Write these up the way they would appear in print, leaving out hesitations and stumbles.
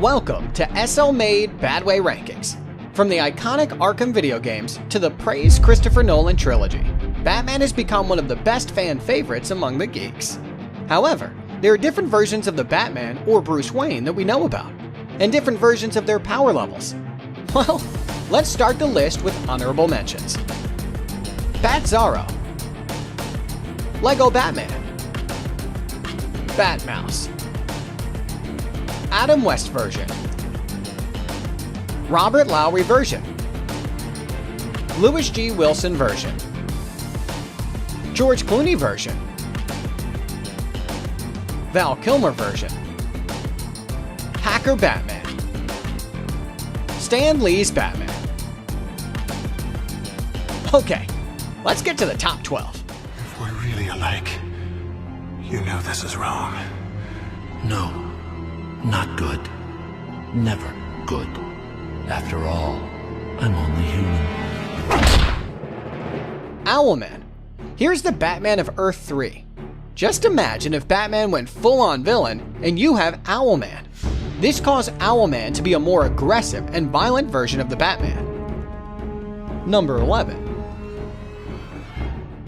Welcome to SL Made Badway Rankings. From the iconic Arkham video games to the praised Christopher Nolan trilogy, Batman has become one of the best fan favorites among the geeks. However, there are different versions of the Batman or Bruce Wayne that we know about, and different versions of their power levels. Well, let's start the list with honorable mentions. Bat-Zaro, Lego Batman, Batmouse, Adam West version, Robert Lowry version, Lewis G. Wilson version, George Clooney version, Val Kilmer version, Hacker Batman, Stan Lee's Batman. Okay, let's get to the top 12. If we're really alike, you know this is wrong. No, not good. Never good. After all, I'm only human. Owlman. Here's the Batman of Earth 3. Just imagine if Batman went full-on villain and you have Owlman. This caused Owlman to be a more aggressive and violent version of the Batman. Number 11.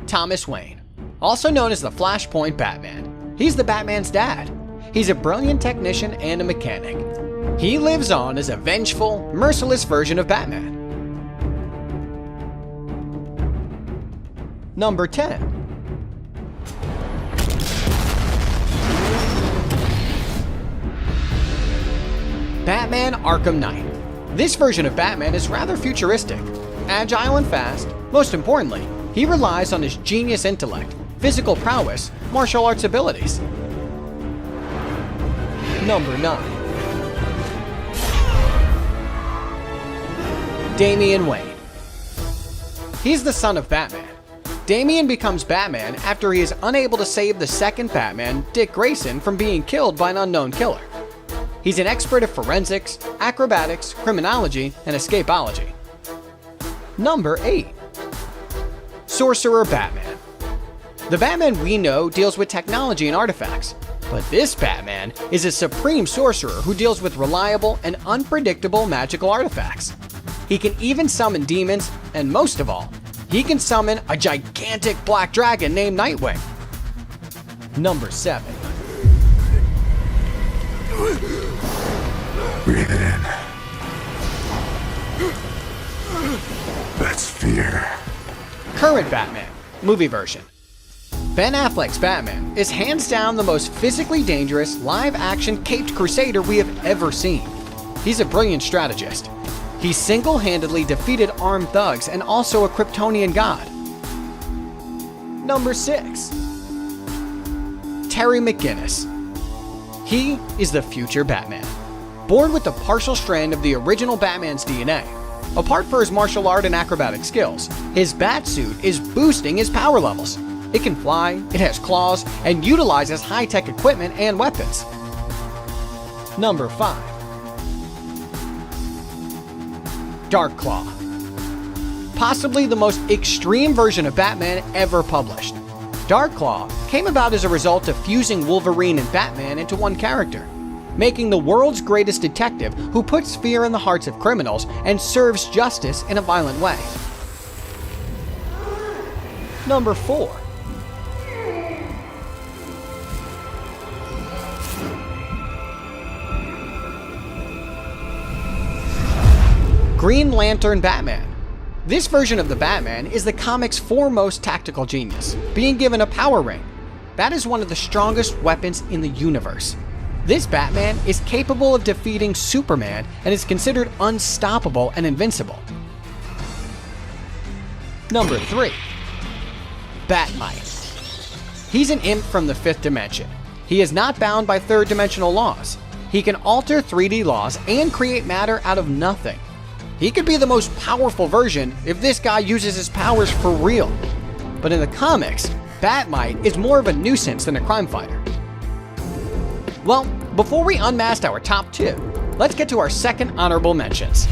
Thomas Wayne, also known as the Flashpoint Batman. He's the Batman's dad. He's a brilliant technician and a mechanic. He lives on as a vengeful, merciless version of Batman. Number 10. Batman Arkham Knight. This version of Batman is rather futuristic, agile and fast. Most importantly, he relies on his genius intellect, physical prowess, martial arts abilities. Number 9. Damian Wayne. He's the son of Batman. Damian becomes Batman after he is unable to save the second Batman, Dick Grayson, from being killed by an unknown killer. He's an expert at forensics, acrobatics, criminology, and escapology. Number 8. Sorcerer Batman. The Batman we know deals with technology and artifacts, but this Batman is a supreme sorcerer who deals with reliable and unpredictable magical artifacts. He can even summon demons, and most of all, he can summon a gigantic black dragon named Nightwing. Number 7. Breathe it in. That's fear. Current Batman, movie version. Ben Affleck's Batman is hands down the most physically dangerous, live-action caped crusader we have ever seen. He's a brilliant strategist. He single-handedly defeated armed thugs and also a Kryptonian god. Number 6. Terry McGinnis. He is the future Batman. Born with the partial strand of the original Batman's DNA. Apart from his martial art and acrobatic skills, his Batsuit is boosting his power levels. It can fly, it has claws, and utilizes high-tech equipment and weapons. Number 5. Darkclaw. Possibly the most extreme version of Batman ever published. Darkclaw came about as a result of fusing Wolverine and Batman into one character, making the world's greatest detective who puts fear in the hearts of criminals and serves justice in a violent way. Number 4. Green Lantern Batman. This version of the Batman is the comic's foremost tactical genius, being given a power ring. That is one of the strongest weapons in the universe. This Batman is capable of defeating Superman and is considered unstoppable and invincible. Number 3. Batmite. He's an imp from the 5th dimension. He is not bound by 3rd dimensional laws. He can alter 3D laws and create matter out of nothing. He could be the most powerful version if this guy uses his powers for real. But in the comics, Batmite is more of a nuisance than a crime fighter. Well, before we unmask our top 2, let's get to our second honorable mentions.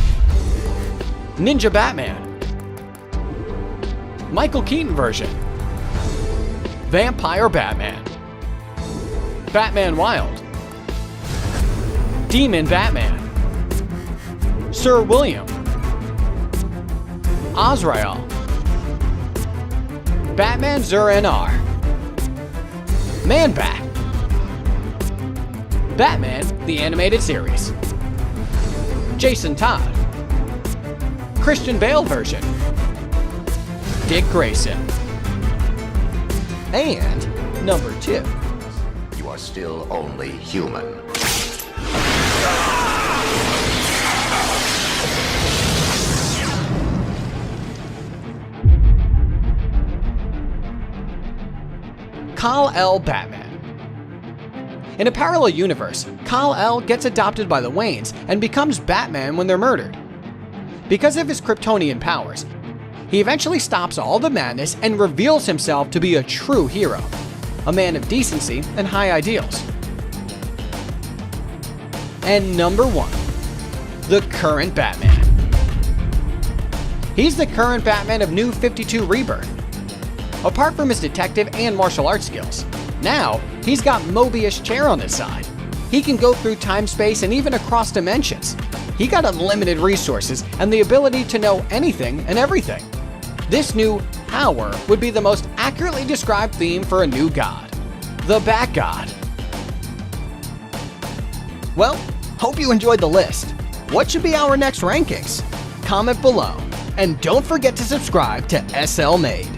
Ninja Batman. Michael Keaton version. Vampire Batman. Batman Wild. Demon Batman, Sir William, Azrael, Batman Zur-En-Arrh, Man-Bat, Batman the Animated Series, Jason Todd, Christian Bale version, Dick Grayson, and number 2. You are still only human. Kal-El Batman. In a parallel universe, Kal-El gets adopted by the Waynes and becomes Batman when they're murdered. Because of his Kryptonian powers, he eventually stops all the madness and reveals himself to be a true hero, a man of decency and high ideals. And number 1, the current Batman. He's the current Batman of New 52 Rebirth. Apart from his detective and martial arts skills, now he's got Mobius chair on his side. He can go through time, space, and even across dimensions. He got unlimited resources and the ability to know anything and everything. This new power would be the most accurately described theme for a new god, the Bat God. Well, hope you enjoyed the list. What should be our next rankings? Comment below, and don't forget to subscribe to SL Made.